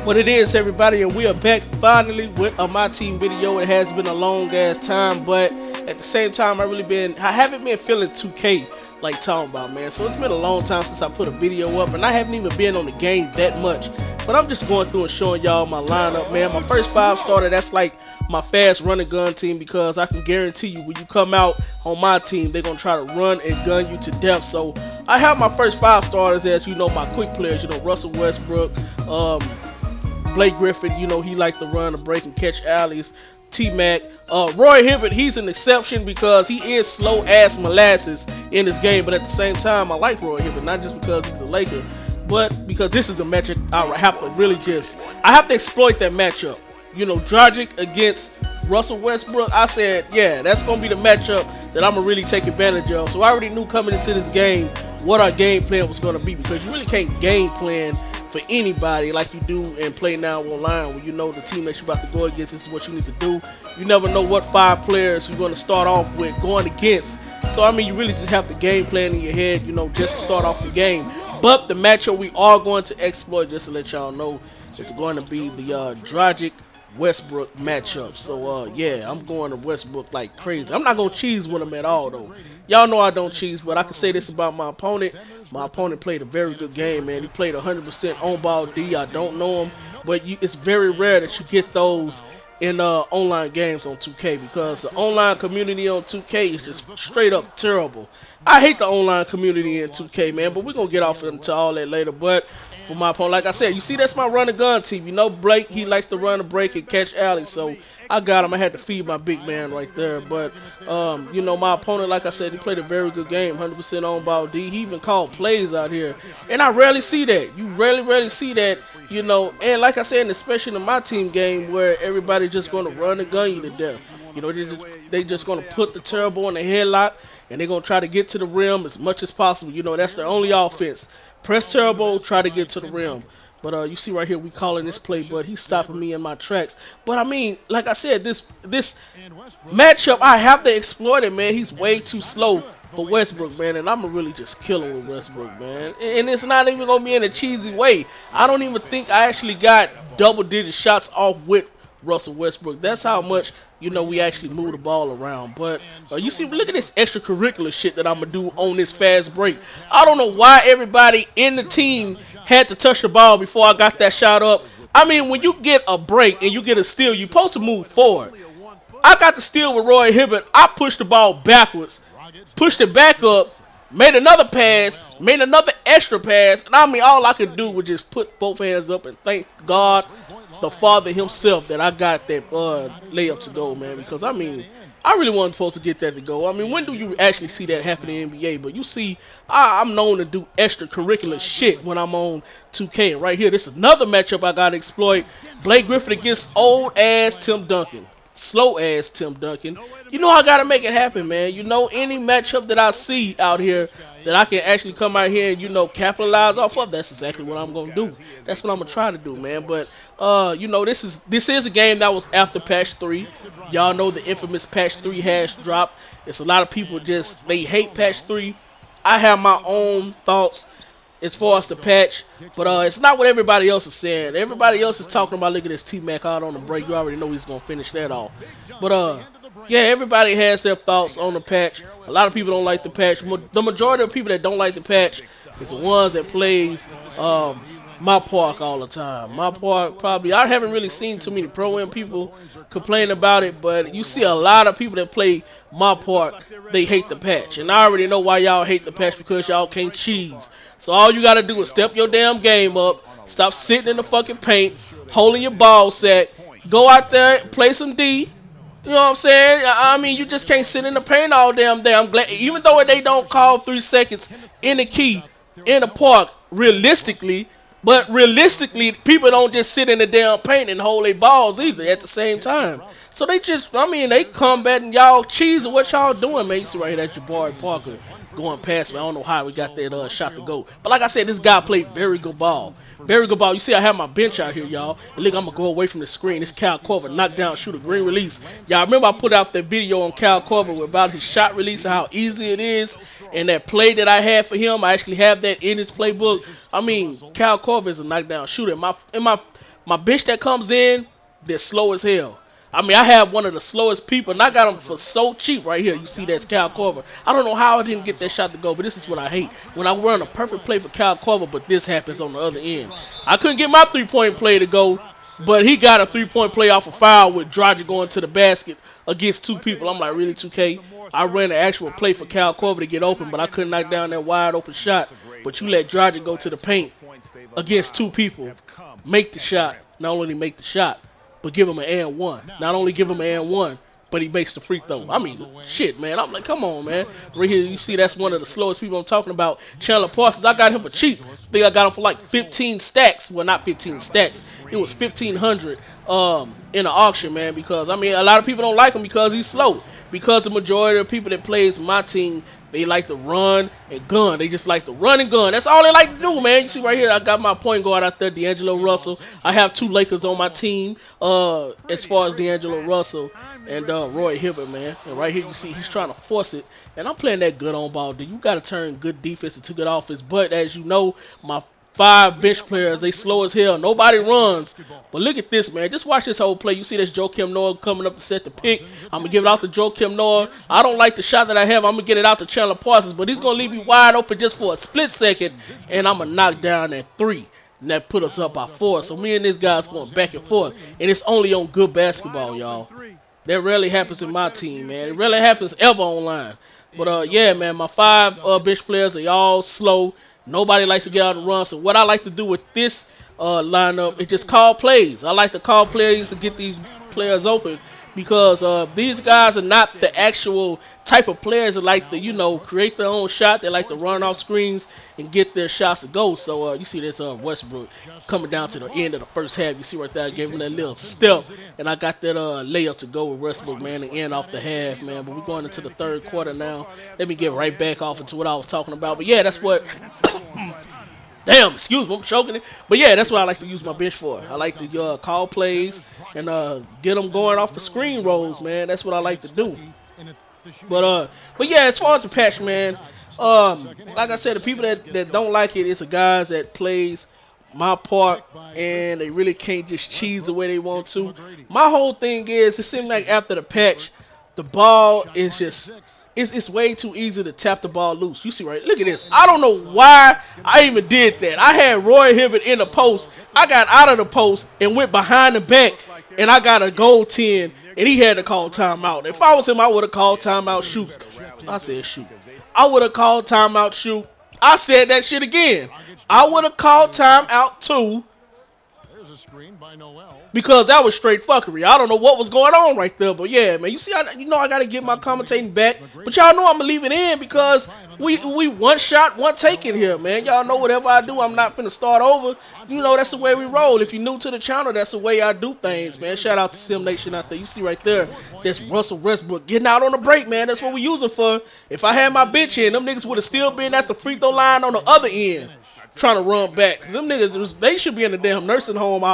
What it is, everybody, and we are back finally with a My Team video. It has been a long ass time, but at the same time, I haven't been feeling 2K like talking about, man. So it's been a long time since I put a video up, and I haven't even been on the game that much. But I'm just going through and showing y'all my lineup, man. My first 5 starter, that's like my fast running gun team, because I can guarantee you when you come out on my team, they're gonna try to run and gun you to death. So I have my first 5 starters as, you know, my quick players, you know, Russell Westbrook, Blake Griffin, you know, he like to run, to break, and catch alleys. T-Mac. Roy Hibbert, he's an exception because he is slow ass molasses in this game, but at the same time, I like Roy Hibbert, not just because he's a Laker, but because this is a matchup I have to exploit that matchup. You know, Dragic against Russell Westbrook, I said, yeah, that's going to be the matchup that I'm going to really take advantage of. So I already knew coming into this game what our game plan was going to be, because you really can't game plan for anybody like you do and play now online when you know the team that you're about to go against. This is what you need to do. You never know what 5 players you're going to start off with going against. So, I mean, you really just have the game plan in your head, you know, just to start off the game. But the matchup we are going to exploit, just to let y'all know, it's going to be the Dragic Westbrook matchup. So yeah, I'm going to Westbrook like crazy. I'm not gonna cheese with him at all though. Y'all know I don't cheese, but I can say this about my opponent. My opponent played a very good game, man. He played 100% on ball D. I don't know him, but it's very rare that you get those in online games on 2K, because the online community on 2K is just straight up terrible. I hate the online community in 2K, man, but we're going to get off into all that later. But for my opponent, like I said, you see, that's my run and gun team. You know, Blake, he likes to run a break and catch alley, so I got him. I had to feed my big man right there. But, you know, my opponent, like I said, he played a very good game, 100% on ball D. He even called plays out here, and I rarely see that. You rarely see that, you know, and like I said, especially in my team game where everybody just going to run and gun you to death. You know, they just going to put the turbo in the headlock, and they're going to try to get to the rim as much as possible. You know, that's their only offense. Press turbo, try to get to the rim. But you see right here, we calling this play, but he's stopping me in my tracks. But, I mean, like I said, this matchup, I have to exploit it, man. He's way too slow for Westbrook, man, and I'm going to really just kill him with Westbrook, man. And it's not even going to be in a cheesy way. I don't even think I actually got double-digit shots off with Russell Westbrook. That's how much, you know, we actually move the ball around. But you see, look at this extracurricular shit that I'm going to do on this fast break. I don't know why everybody in the team had to touch the ball before I got that shot up. I mean, when you get a break and you get a steal, you're supposed to move forward. I got the steal with Roy Hibbert. I pushed the ball backwards, pushed it back up, made another pass, made another extra pass. And I mean, all I could do was just put both hands up and thank God, the Father himself, that I got that layup to go, man. Because, I mean, I really wasn't supposed to get that to go. I mean, when do you actually see that happen in the NBA? But you see, I'm known to do extracurricular shit when I'm on 2K. And right here, this is another matchup I got to exploit. Blake Griffin against old-ass Tim Duncan. Slow-ass Tim Duncan. You know I got to make it happen, man. You know, any matchup that I see out here that I can actually come out here and, you know, capitalize off of, that's exactly what I'm going to do. That's what I'm going to try to do, man. But, you know, this is a game that was after patch 3. Y'all know the infamous patch 3 hash drop. It's a lot of people just, they hate patch 3. I have my own thoughts as far as the patch, but it's not what everybody else is saying. Everybody else is talking about, look at this T-Mac out on the break. You already know he's going to finish that off. But, yeah, everybody has their thoughts on the patch. A lot of people don't like the patch. The majority of people that don't like the patch is the ones that plays My Park all the time. My Park, probably, I haven't really seen too many Pro-Am people complain about it, but you see a lot of people that play My Park, they hate the patch. And I already know why y'all hate the patch, because y'all can't cheese. So all you got to do is step your damn game up, stop sitting in the fucking paint, holding your ball sack, go out there, play some D. You know what I'm saying? I mean, you just can't sit in the paint all damn day. I'm glad, even though they don't call 3 seconds in the key, in the park, realistically, but realistically, people don't just sit in the damn paint and hold their balls either at the same time. So they just, I mean, they combating y'all cheesing. What y'all doing, man? You see right here, that's Jabari Parker going past me. I don't know how we got that shot to go. But like I said, this guy played very good ball. Very good ball. You see, I have my bench out here, y'all. And look, I'm going to go away from the screen. This Cal Korver, knockdown shooter, green release. Y'all remember I put out that video on Cal Korver about his shot release and how easy it is. And that play that I had for him, I actually have that in his playbook. I mean, Cal Korver is a knockdown shooter. In my My bench that comes in, they're slow as hell. I mean, I have one of the slowest people, and I got him for so cheap right here. You see that's Cal Korver. I don't know how I didn't get that shot to go, but this is what I hate. When I run a perfect play for Cal Korver, but this happens on the other end. I couldn't get my three-point play to go, but he got a three-point play off a foul with Dragic going to the basket against two people. I'm like, really, 2K? I ran an actual play for Cal Korver to get open, but I couldn't knock down that wide-open shot. But you let Dragic go to the paint against two people, make the shot, not only make the shot, but give him an and one. Not only give him an and one, but he makes the free throw. I mean, shit, man. I'm like, come on, man. Right here, you see that's one of the slowest people I'm talking about. Chandler Parsons, I got him for cheap. I think I got him for like 15 stacks. Well, not 15 stacks. It was 1,500 in the auction, man, because, I mean, a lot of people don't like him because he's slow. Because the majority of the people that plays my team, they like to run and gun. They just like to run and gun. That's all they like to do, man. You see right here, I got my point guard out there, D'Angelo Russell. I have 2 Lakers on my team as far as D'Angelo Russell and Roy Hibbert, man. And right here, you see he's trying to force it. And I'm playing that good on ball, dude. You got to turn good defense into good offense. But as you know, my 5 bench players, they slow as hell. Nobody runs. But look at this, man. Just watch this whole play. You see this Joakim Noah coming up to set the pick. I'm going to give it out to Joakim Noah. I don't like the shot that I have. I'm going to get it out to Chandler Parsons. But he's going to leave me wide open just for a split second. And I'm going to knock down that 3. And that put us up by 4. So me and this guy's going back and forth. And it's only on good basketball, y'all. That rarely happens in my team, man. It rarely happens ever online. But, yeah, man, my 5 bench players are all slow. Nobody likes to get out and run. So what I like to do with this lineup is just call plays. I like to call plays to get these players open because these guys are not the actual type of players that like to, you know, create their own shot. They like to run off screens and get their shots to go. So you see this Westbrook coming down to the end of the first half. You see right there, I gave him that little step, and I got that layup to go with Westbrook, man, and end off the half, man. But we're going into the third quarter now. Let me get right back off into what I was talking about. But yeah, that's what. Damn, excuse me, I'm choking it. But yeah, that's what I like to use my bench for. I like to call plays and get them going off the screen rolls, man. That's what I like to do. But yeah, as far as the patch, man, like I said, the people that don't like it is the guys that plays my part and they really can't just cheese the way they want to. My whole thing is, it seems like after the patch, the ball is just, it's way too easy to tap the ball loose. You see, right? Look at this. I don't know why I even did that. I had Roy Hibbert in the post. I got out of the post and went behind the back, and I got a goal 10, and he had to call timeout. If I was him, I would have called timeout, shoot. I said shoot. I would have called timeout, shoot. I said that shit again. I would have called timeout, too. Because that was straight fuckery. I don't know what was going on right there, but yeah, man. You see, I got to get my commentating back, but y'all know I'm gonna leave it in because we one shot, one take in here, man. Y'all know whatever I do, I'm not finna start over. You know that's the way we roll. If you're new to the channel, that's the way I do things, man. Shout out to Sim Nation out there. You see right there, that's Russell Westbrook getting out on the break, man. That's what we use it for. If I had my bench in, them niggas would have still been at the free throw line on the other end, trying to run back. Them niggas, they should be in the damn nursing home.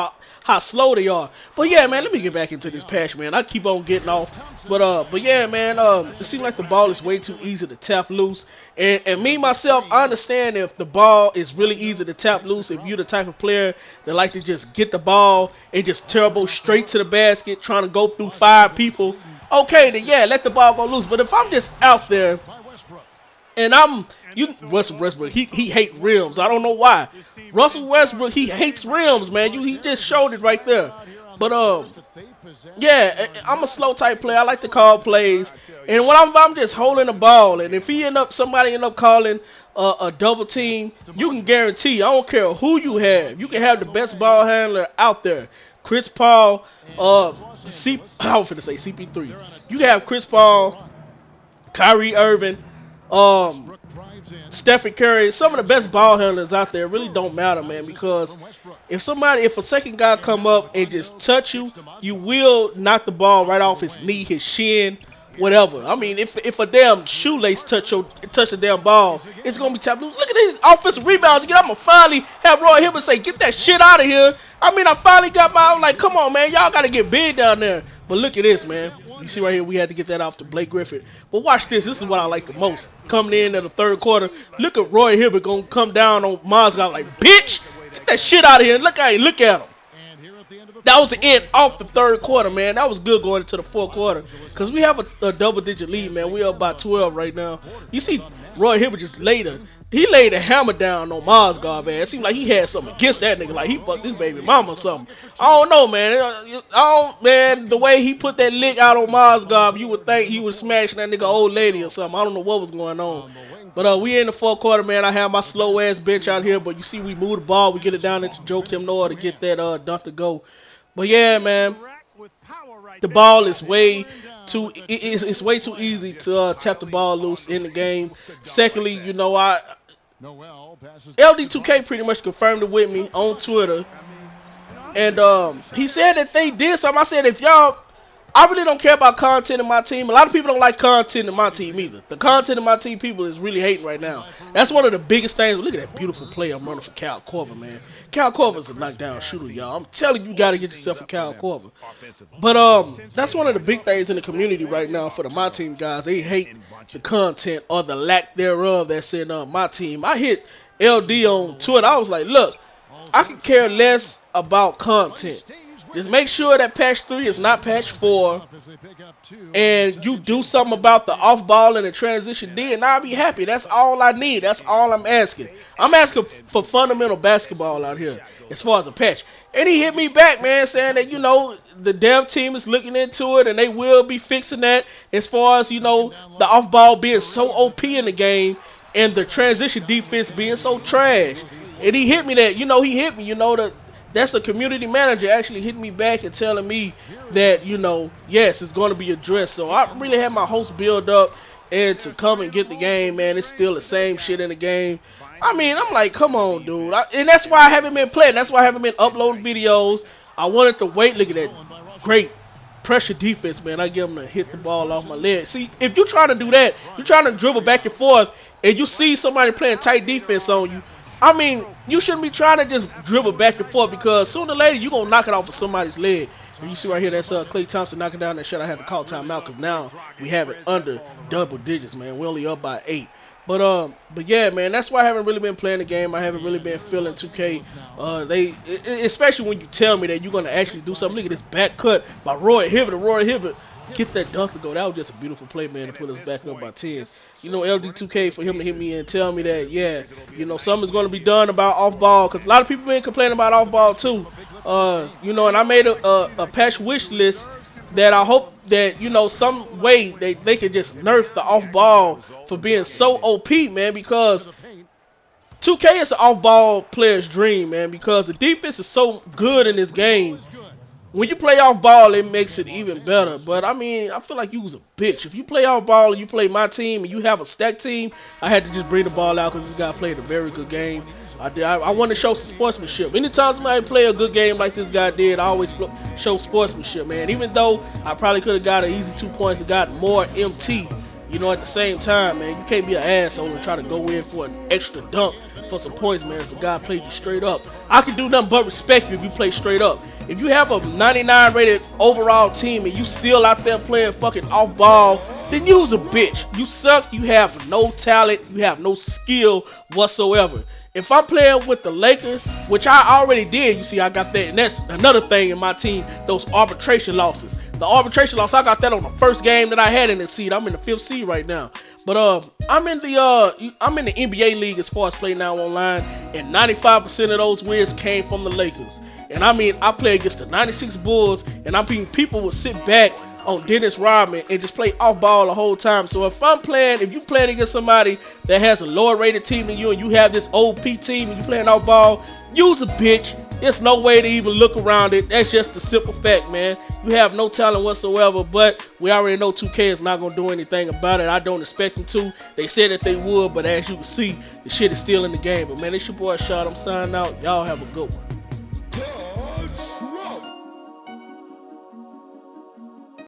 How slow they are. But yeah, man, let me get back into this patch, man. I keep on getting off. But yeah, man, it seems like the ball is way too easy to tap loose. And me, myself, I understand if the ball is really easy to tap loose, if you're the type of player that like to just get the ball and just turbo straight to the basket, trying to go through 5 people, okay, then yeah, let the ball go loose. But if I'm just out there and Russell Westbrook, he hate rims. I don't know why. Russell Westbrook, he hates rims, man. He just showed it right there. But yeah, I'm a slow type player. I like to call plays. And when I'm just holding the ball, and if somebody end up calling a double team, you can guarantee, I don't care who you have. You can have the best ball handler out there. Chris Paul, I was finna say CP3. You can have Chris Paul, Kyrie Irving, Stephen Curry, some of the best ball handlers out there. Really don't matter, man, because if a second guy come up and just touch you, you will knock the ball right off his knee, his shin, whatever. I mean, if a damn shoelace touch the damn ball, it's gonna be tapped. Look at these offensive rebounds. I'm gonna finally have Roy Hibbert say, "Get that shit out of here." I mean, I finally got I'm like, come on, man, y'all gotta get big down there. But look at this, man. You see right here, we had to get that off to Blake Griffin. But watch this. This is what I like the most. Coming in the third quarter, look at Roy Hibbert gonna come down on Mozgov like, bitch, get that shit out of here. Look at him. That was the end off the third quarter, man. That was good going into the fourth quarter. Because we have a double-digit lead, man. We are about 12 right now. You see Roy Hibbert just he laid a hammer down on Mozgov, man. It seemed like he had something against that nigga. Like, he fucked this baby mama or something. I don't know, man. Man, the way he put that lick out on Mozgov, you would think he was smashing that nigga old lady or something. I don't know what was going on. But we in the fourth quarter, man. I have my slow-ass bench out here. But you see we move the ball. We get it down into Joakim Noah to get that dunk to go. But yeah, man, the ball is way too it's way too easy to tap the ball loose in the game. Secondly, you know, LD2K pretty much confirmed it with me on Twitter, and he said that they did something. I said, if y'all, I really don't care about content in my team. A lot of people don't like content in my team either. The content in my team people is really hating right now. That's one of the biggest things. Look at that beautiful play I'm running for Cal Korver, man. Cal Korver's a knockdown shooter, y'all. I'm telling you, you got to get yourself a Cal Korver. But that's one of the big things in the community right now for the my team guys. They hate the content or the lack thereof that's in my team. I hit LD on Twitter. I was like, look, I could care less about content. Just make sure that patch 3 is not patch 4, and you do something about the off ball and the transition D, and I'll be happy. That's all I need. That's all I'm asking. I'm asking for fundamental basketball out here as far as a patch. And he hit me back, man, saying that, you know, the dev team is looking into it, and they will be fixing that as far as, you know, the off ball being so OP in the game and the transition defense being so trash. And he hit me that, you know, that's a community manager actually hitting me back and telling me that, you know, yes, it's going to be addressed. So I really had my hopes build up, and to come and get the game, man, it's still the same shit in the game. I mean, I'm like, come on, dude. And that's why I haven't been playing. That's why I haven't been uploading videos. I wanted to wait. Look at that great pressure defense, man. I give him to hit the ball off my leg. See, if you're trying to do that, you're trying to dribble back and forth, and you see somebody playing tight defense on you, I mean, you shouldn't be trying to just dribble back and forth, because sooner or later you're going to knock it off of somebody's leg. And you see right here, that's Klay Thompson knocking down that shot. I had to call timeout because now we have it under double digits, man. We're only up by 8. But yeah, man, that's why I haven't really been playing the game. I haven't really been feeling 2K. Especially when you tell me that you're going to actually do something. Look at this back cut by Roy Hibbert. Roy Hibbert get that dunk to go. That was just a beautiful play, man, to put us back up by 10. You know, LD2K, for him to hit me and tell me that, yeah, you know, something's going to be done about off-ball, because a lot of people been complaining about off-ball too. You know, and I made a patch wish list that I hope that, you know, some way they could just nerf the off-ball for being so OP, man, because 2K is an off-ball player's dream, man, because the defense is so good in this game. When you play off ball, it makes it even better. But, I mean, I feel like you was a bitch. If you play off ball and you play my team and you have a stacked team, I had to just bring the ball out because this guy played a very good game. I want to show some sportsmanship. Anytime somebody play a good game like this guy did, I always show sportsmanship, man. Even though I probably could have got an easy 2 points and got more MT, you know, at the same time, man, you can't be an asshole and try to go in for an extra dunk for some points, man. If the guy played you straight up, I can do nothing but respect you if you play straight up. If you have a 99 rated overall team and you still out there playing fucking off ball, then you's a bitch. You suck. You have no talent. You have no skill whatsoever. If I'm playing with the Lakers, which I already did, you see, I got that, and that's another thing in my team, those arbitration losses. The arbitration loss, I got that on the first game that I had in the seed. I'm in the 5th seed right now. But I'm in the NBA league as far as play now online, and 95% of those wins came from the Lakers. And I mean, I play against the 96 Bulls, and I mean, people will sit back on Dennis Rodman and just play off ball the whole time. So if you playing against somebody that has a lower rated team than you, and you have this OP team and you playing off ball, you's a bitch. There's no way to even look around it. That's just the simple fact, man. You have no talent whatsoever, but we already know 2K is not going to do anything about it. I don't expect them to. They said that they would, but as you can see, the shit is still in the game. But man, it's your boy Shot. I'm signing out. Y'all have a good one.